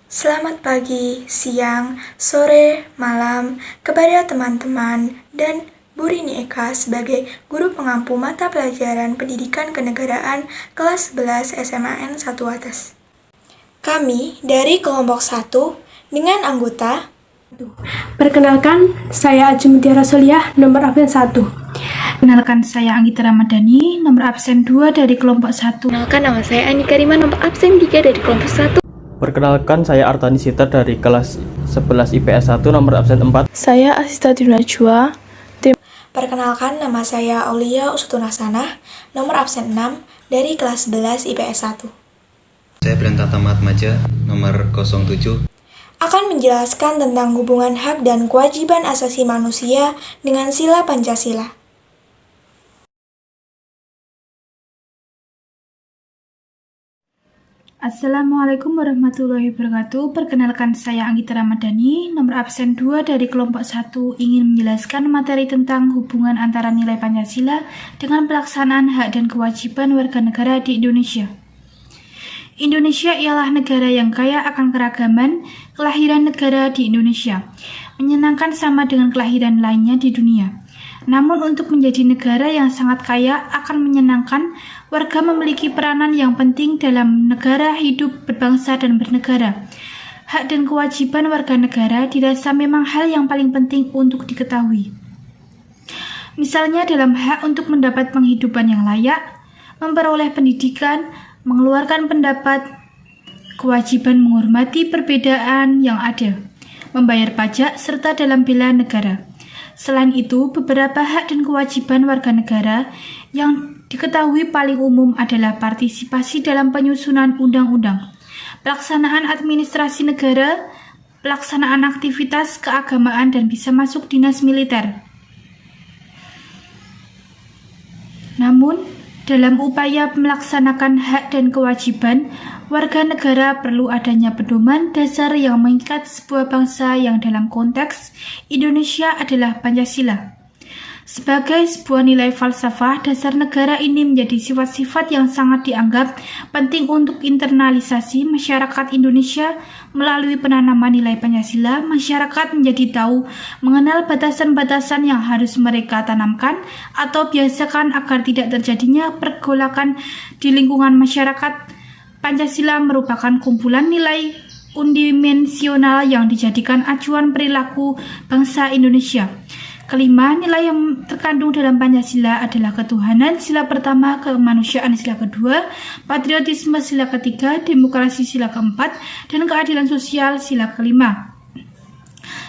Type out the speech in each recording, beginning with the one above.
Selamat pagi, siang, sore, malam kepada teman-teman dan Bu Rini Eka sebagai Guru Pengampu Mata Pelajaran Pendidikan Kenegaraan kelas 11 SMAN 1 atas. Kami dari kelompok 1 dengan anggota Perkenalkan, saya Aji Mutiara Soliah, nomor absen 1. Perkenalkan, saya Anggita Ramadhani, nomor absen 2 dari kelompok 1. Perkenalkan, nama saya Anika Rima, nomor absen 3 dari kelompok 1. Perkenalkan, saya Artani Sita dari kelas 11 IPS 1, nomor absen 4. Saya Asista Najwa. Perkenalkan, nama saya Aulia Usutunasana, nomor absen 6 dari kelas 11 IPS 1. Saya Brentata Matmaja, nomor 07. Akan menjelaskan tentang hubungan hak dan kewajiban asasi manusia dengan sila Pancasila. Assalamualaikum warahmatullahi wabarakatuh. Perkenalkan, saya Anggita Ramadhani, nomor absen 2 dari kelompok 1, ingin menjelaskan materi tentang hubungan antara nilai Pancasila dengan pelaksanaan hak dan kewajiban warga negara di Indonesia. Indonesia ialah negara yang kaya akan keragaman kelahiran negara di Indonesia, menyenangkan sama dengan kelahiran lainnya di dunia. Namun untuk menjadi negara yang sangat kaya akan menyenangkan, warga memiliki peranan yang penting dalam negara hidup berbangsa dan bernegara. Hak dan kewajiban warga negara dirasa memang hal yang paling penting untuk diketahui. Misalnya dalam hak untuk mendapat penghidupan yang layak, memperoleh pendidikan, mengeluarkan pendapat, kewajiban menghormati perbedaan yang ada, membayar pajak, serta dalam bela negara. Selain itu, beberapa hak dan kewajiban warga negara yang diketahui paling umum adalah partisipasi dalam penyusunan undang-undang, pelaksanaan administrasi negara, pelaksanaan aktivitas keagamaan, dan bisa masuk dinas militer. Namun, dalam upaya melaksanakan hak dan kewajiban, warga negara perlu adanya pedoman dasar yang mengikat sebuah bangsa yang dalam konteks Indonesia adalah Pancasila. Sebagai sebuah nilai falsafah, dasar negara ini menjadi sifat-sifat yang sangat dianggap penting untuk internalisasi masyarakat Indonesia. Melalui penanaman nilai Pancasila, masyarakat menjadi tahu mengenal batasan-batasan yang harus mereka tanamkan atau biasakan agar tidak terjadinya pergolakan di lingkungan masyarakat. Pancasila merupakan kumpulan nilai unidimensional yang dijadikan acuan perilaku bangsa Indonesia. Kelima, nilai yang terkandung dalam Pancasila adalah ketuhanan sila pertama, kemanusiaan sila kedua, patriotisme sila ketiga, demokrasi sila keempat, dan keadilan sosial sila kelima.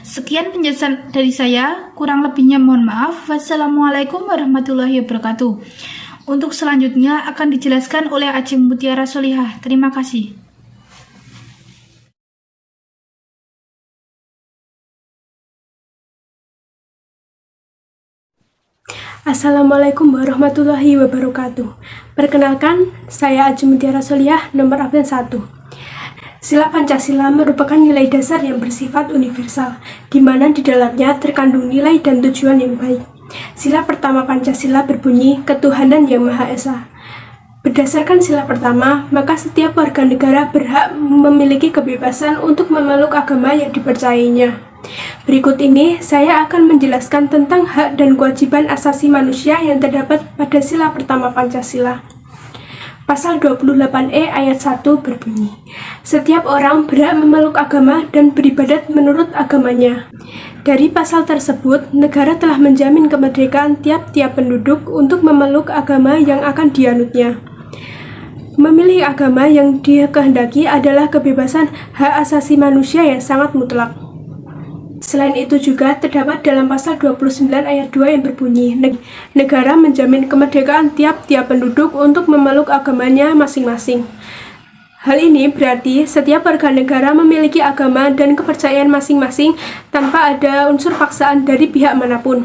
Sekian penjelasan dari saya, kurang lebihnya mohon maaf. Wassalamualaikum warahmatullahi wabarakatuh. Untuk selanjutnya akan dijelaskan oleh Aji Mutiara Solihah. Terima kasih. Assalamualaikum warahmatullahi wabarakatuh. Perkenalkan, saya Aji Mutiara Soliah, nomor absen 1. Sila Pancasila merupakan nilai dasar yang bersifat universal, di mana di dalamnya terkandung nilai dan tujuan yang baik. Sila pertama Pancasila berbunyi, ketuhanan yang Maha Esa. Berdasarkan sila pertama, maka setiap warga negara berhak memiliki kebebasan untuk memeluk agama yang dipercayainya. Berikut ini saya akan menjelaskan tentang hak dan kewajiban asasi manusia yang terdapat pada sila pertama Pancasila. Pasal 28E ayat 1 berbunyi, setiap orang berhak memeluk agama dan beribadat menurut agamanya. Dari pasal tersebut, negara telah menjamin kemerdekaan tiap-tiap penduduk untuk memeluk agama yang akan dianutnya. Memilih agama yang dikehendaki adalah kebebasan hak asasi manusia yang sangat mutlak. Selain itu juga terdapat dalam pasal 29 ayat 2 yang berbunyi, negara menjamin kemerdekaan tiap-tiap penduduk untuk memeluk agamanya masing-masing. Hal ini berarti setiap warga negara memiliki agama dan kepercayaan masing-masing tanpa ada unsur paksaan dari pihak manapun.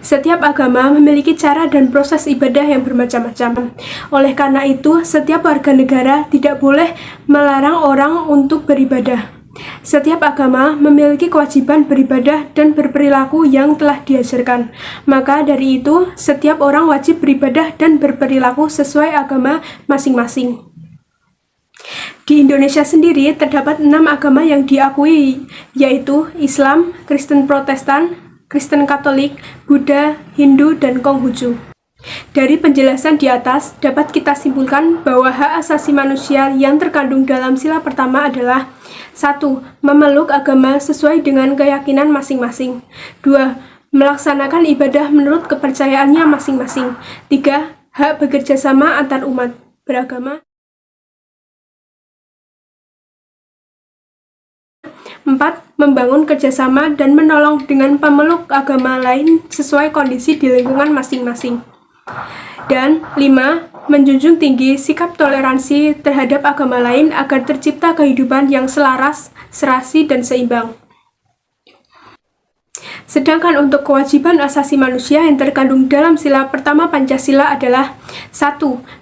Setiap agama memiliki cara dan proses ibadah yang bermacam-macam. Oleh karena itu, setiap warga negara tidak boleh melarang orang untuk beribadah. Setiap agama memiliki kewajiban beribadah dan berperilaku yang telah diajarkan. Maka dari itu, setiap orang wajib beribadah dan berperilaku sesuai agama masing-masing. Di Indonesia sendiri terdapat 6 agama yang diakui, yaitu Islam, Kristen Protestan, Kristen Katolik, Buddha, Hindu, dan Konghucu. Dari penjelasan di atas, dapat kita simpulkan bahwa hak asasi manusia yang terkandung dalam sila pertama adalah 1. Memeluk agama sesuai dengan keyakinan masing-masing. 2. Melaksanakan ibadah menurut kepercayaannya masing-masing. 3. Hak bekerja sama antar umat beragama. 4. Membangun kerjasama dan menolong dengan pemeluk agama lain sesuai kondisi di lingkungan masing-masing. Dan 5. Menjunjung tinggi sikap toleransi terhadap agama lain agar tercipta kehidupan yang selaras, serasi, dan seimbang. Sedangkan untuk kewajiban asasi manusia yang terkandung dalam sila pertama Pancasila adalah 1.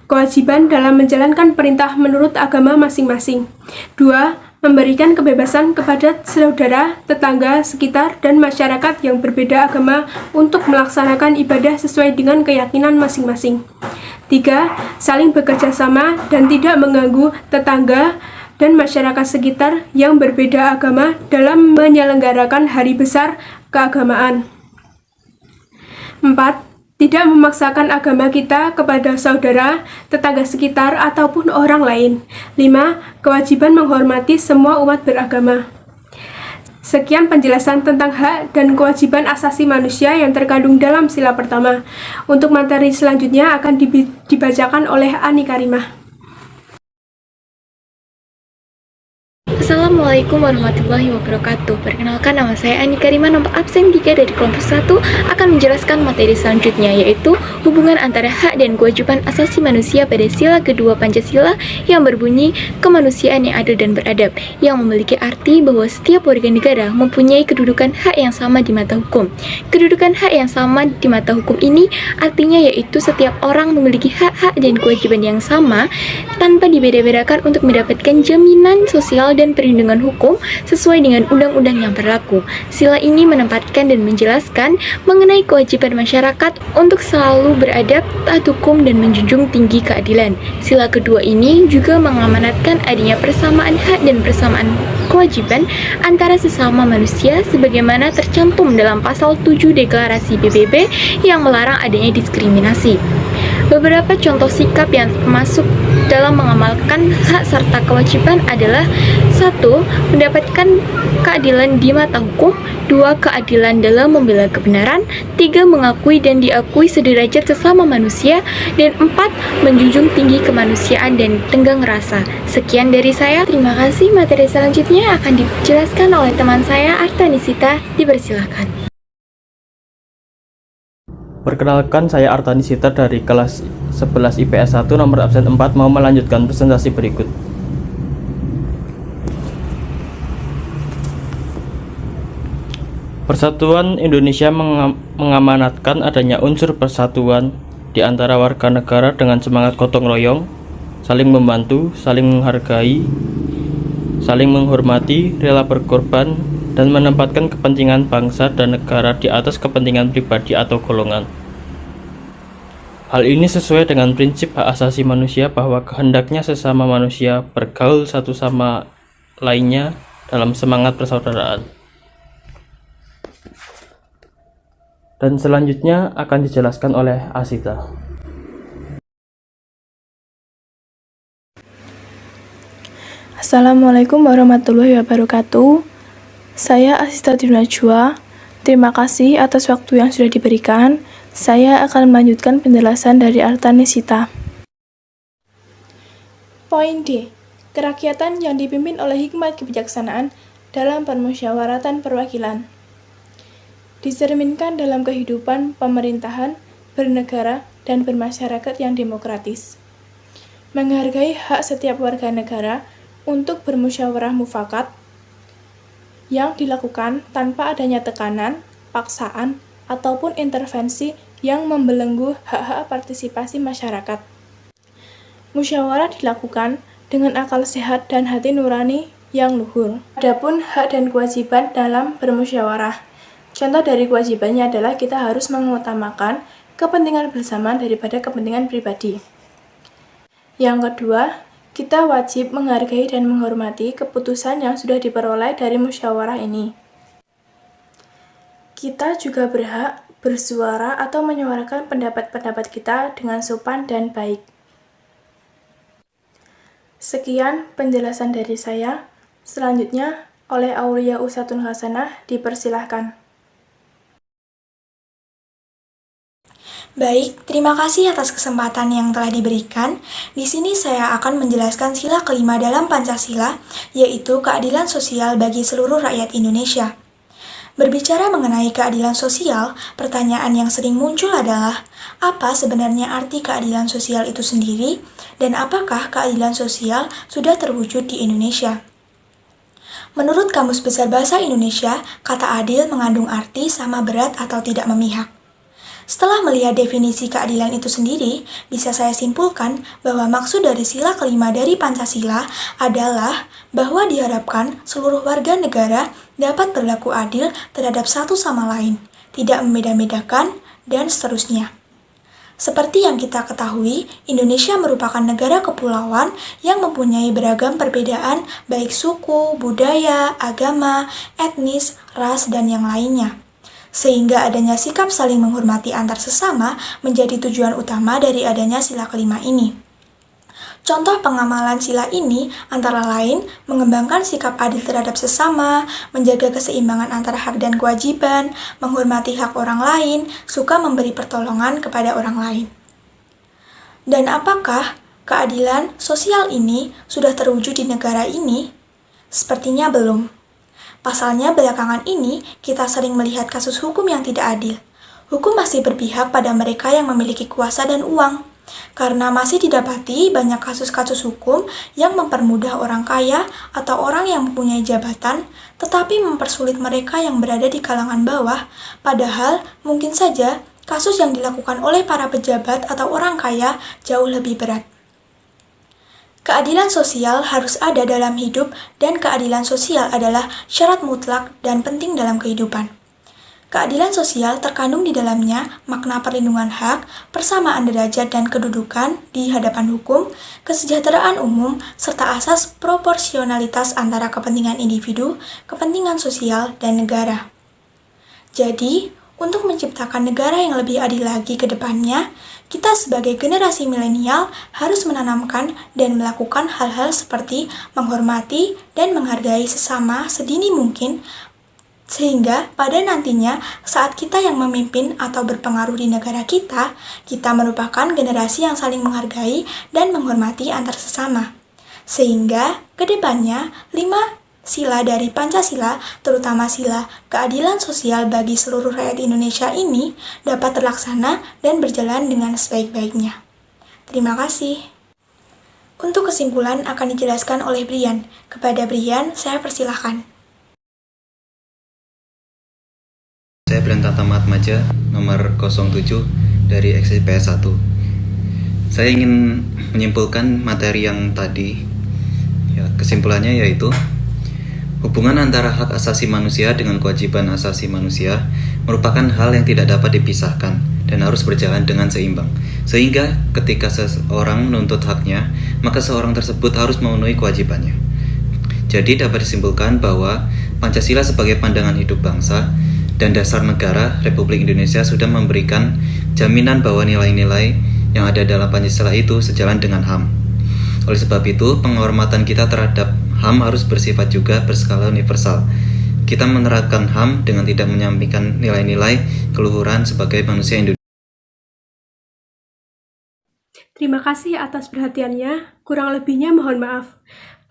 Kewajiban dalam menjalankan perintah menurut agama masing-masing. 2. Memberikan kebebasan kepada saudara, tetangga, sekitar, dan masyarakat yang berbeda agama untuk melaksanakan ibadah sesuai dengan keyakinan masing-masing. 3. Saling bekerja sama dan tidak mengganggu tetangga dan masyarakat sekitar yang berbeda agama dalam menyelenggarakan hari besar keagamaan. 4. Tidak memaksakan agama kita kepada saudara, tetangga sekitar, ataupun orang lain. 5. Kewajiban menghormati semua umat beragama. Sekian penjelasan tentang hak dan kewajiban asasi manusia yang terkandung dalam sila pertama. Untuk materi selanjutnya akan dibacakan oleh Ani Karimah. Assalamualaikum warahmatullahi wabarakatuh. Perkenalkan, nama saya Ani Karimah, nomor absen 3 dari kelompok 1, akan menjelaskan materi selanjutnya, yaitu hubungan antara hak dan kewajiban asasi manusia pada sila kedua Pancasila yang berbunyi kemanusiaan yang adil dan beradab, yang memiliki arti bahwa setiap warga negara mempunyai kedudukan hak yang sama di mata hukum. Kedudukan hak yang sama di mata hukum ini artinya yaitu setiap orang memiliki hak-hak dan kewajiban yang sama tanpa dibeda-bedakan untuk mendapatkan jaminan sosial dan perlindungan hukum sesuai dengan undang-undang yang berlaku. Sila ini menempatkan dan menjelaskan mengenai kewajiban masyarakat untuk selalu beradab, taat hukum, dan menjunjung tinggi keadilan. Sila kedua ini juga mengamanatkan adanya persamaan hak dan persamaan kewajiban antara sesama manusia sebagaimana tercantum dalam pasal 7 Deklarasi PBB yang melarang adanya diskriminasi. Beberapa contoh sikap yang termasuk dalam mengamalkan hak serta kewajiban adalah 1. Mendapatkan keadilan di mata hukum. 2. Keadilan dalam membela kebenaran. 3. Mengakui dan diakui sederajat sesama manusia. Dan 4. Menjunjung tinggi kemanusiaan dan tenggang rasa. Sekian dari saya. Terima kasih. Materi selanjutnya akan dijelaskan oleh teman saya, Artanisita. Dipersilakan. Perkenalkan, saya Artanisita dari kelas 11 IPS 1 nomor absen 4 mau melanjutkan presentasi berikut. Persatuan Indonesia mengamanatkan adanya unsur persatuan di antara warga negara dengan semangat gotong royong, saling membantu, saling menghargai, saling menghormati, rela berkorban, dan menempatkan kepentingan bangsa dan negara di atas kepentingan pribadi atau golongan. Hal ini sesuai dengan prinsip hak asasi manusia bahwa kehendaknya sesama manusia bergaul satu sama lainnya dalam semangat persaudaraan. Dan selanjutnya akan dijelaskan oleh Asita. Assalamualaikum warahmatullahi wabarakatuh. Saya Asista Najwa. Terima kasih atas waktu yang sudah diberikan. Saya akan melanjutkan penjelasan dari Artanisita. Poin D. Kerakyatan yang dipimpin oleh hikmat kebijaksanaan dalam permusyawaratan perwakilan. Dicerminkan dalam kehidupan pemerintahan, bernegara, dan bermasyarakat yang demokratis. Menghargai hak setiap warga negara untuk bermusyawarah mufakat yang dilakukan tanpa adanya tekanan, paksaan, ataupun intervensi yang membelenggu hak-hak partisipasi masyarakat. Musyawarah dilakukan dengan akal sehat dan hati nurani yang luhur. Adapun hak dan kewajiban dalam bermusyawarah. Contoh dari kewajibannya adalah kita harus mengutamakan kepentingan bersama daripada kepentingan pribadi. Yang kedua, Kita wajib menghargai dan menghormati keputusan yang sudah diperoleh dari musyawarah ini. Kita juga berhak bersuara atau menyuarakan pendapat-pendapat kita dengan sopan dan baik. Sekian penjelasan dari saya. Selanjutnya, oleh Aulia Usatun Hasanah, dipersilahkan. Baik, terima kasih atas kesempatan yang telah diberikan. Di sini saya akan menjelaskan sila kelima dalam Pancasila, yaitu keadilan sosial bagi seluruh rakyat Indonesia. Berbicara mengenai keadilan sosial, pertanyaan yang sering muncul adalah, apa sebenarnya arti keadilan sosial itu sendiri, dan apakah keadilan sosial sudah terwujud di Indonesia? Menurut Kamus Besar Bahasa Indonesia, kata adil mengandung arti sama berat atau tidak memihak. Setelah melihat definisi keadilan itu sendiri, bisa saya simpulkan bahwa maksud dari sila kelima dari Pancasila adalah bahwa diharapkan seluruh warga negara dapat berlaku adil terhadap satu sama lain, tidak membeda-bedakan, dan seterusnya. Seperti yang kita ketahui, Indonesia merupakan negara kepulauan yang mempunyai beragam perbedaan baik suku, budaya, agama, etnis, ras, dan yang lainnya. Sehingga adanya sikap saling menghormati antar sesama menjadi tujuan utama dari adanya sila kelima ini. Contoh pengamalan sila ini antara lain mengembangkan sikap adil terhadap sesama, menjaga keseimbangan antara hak dan kewajiban, menghormati hak orang lain, suka memberi pertolongan kepada orang lain. Dan apakah keadilan sosial ini sudah terwujud di negara ini? Sepertinya belum. Pasalnya belakangan ini kita sering melihat kasus hukum yang tidak adil. Hukum masih berpihak pada mereka yang memiliki kuasa dan uang. Karena masih didapati banyak kasus-kasus hukum yang mempermudah orang kaya atau orang yang mempunyai jabatan, tetapi mempersulit mereka yang berada di kalangan bawah, padahal mungkin saja kasus yang dilakukan oleh para pejabat atau orang kaya jauh lebih berat. Keadilan sosial harus ada dalam hidup dan keadilan sosial adalah syarat mutlak dan penting dalam kehidupan. Keadilan sosial terkandung di dalamnya makna perlindungan hak, persamaan derajat dan kedudukan di hadapan hukum, kesejahteraan umum, serta asas proporsionalitas antara kepentingan individu, kepentingan sosial, dan negara. Jadi, untuk menciptakan negara yang lebih adil lagi ke depannya, kita sebagai generasi milenial harus menanamkan dan melakukan hal-hal seperti menghormati dan menghargai sesama sedini mungkin, sehingga pada nantinya saat kita yang memimpin atau berpengaruh di negara kita merupakan generasi yang saling menghargai dan menghormati antar sesama. Sehingga ke depannya 5 sila dari Pancasila, terutama sila keadilan sosial bagi seluruh rakyat Indonesia ini dapat terlaksana dan berjalan dengan sebaik-baiknya. Terima kasih. Untuk kesimpulan akan dijelaskan oleh Brian. Kepada Brian, saya persilahkan. Saya Brian Tatamatmaja, nomor 07 dari XIPS 1. Saya ingin menyimpulkan materi yang tadi. Kesimpulannya yaitu hubungan antara hak asasi manusia dengan kewajiban asasi manusia merupakan hal yang tidak dapat dipisahkan dan harus berjalan dengan seimbang. Sehingga ketika seseorang menuntut haknya, maka seorang tersebut harus memenuhi kewajibannya. Jadi dapat disimpulkan bahwa Pancasila sebagai pandangan hidup bangsa dan dasar negara Republik Indonesia sudah memberikan jaminan bahwa nilai-nilai yang ada dalam Pancasila itu sejalan dengan HAM. Oleh sebab itu, penghormatan kita terhadap HAM harus bersifat juga berskala universal. Kita menerapkan HAM dengan tidak menyampaikan nilai-nilai keluhuran sebagai manusia Indonesia. Terima kasih atas perhatiannya, kurang lebihnya mohon maaf.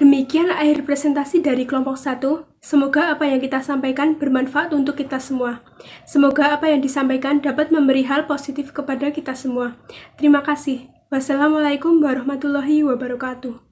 Demikian akhir presentasi dari kelompok 1. Semoga apa yang kita sampaikan bermanfaat untuk kita semua. Semoga apa yang disampaikan dapat memberi hal positif kepada kita semua. Terima kasih. Wassalamualaikum warahmatullahi wabarakatuh.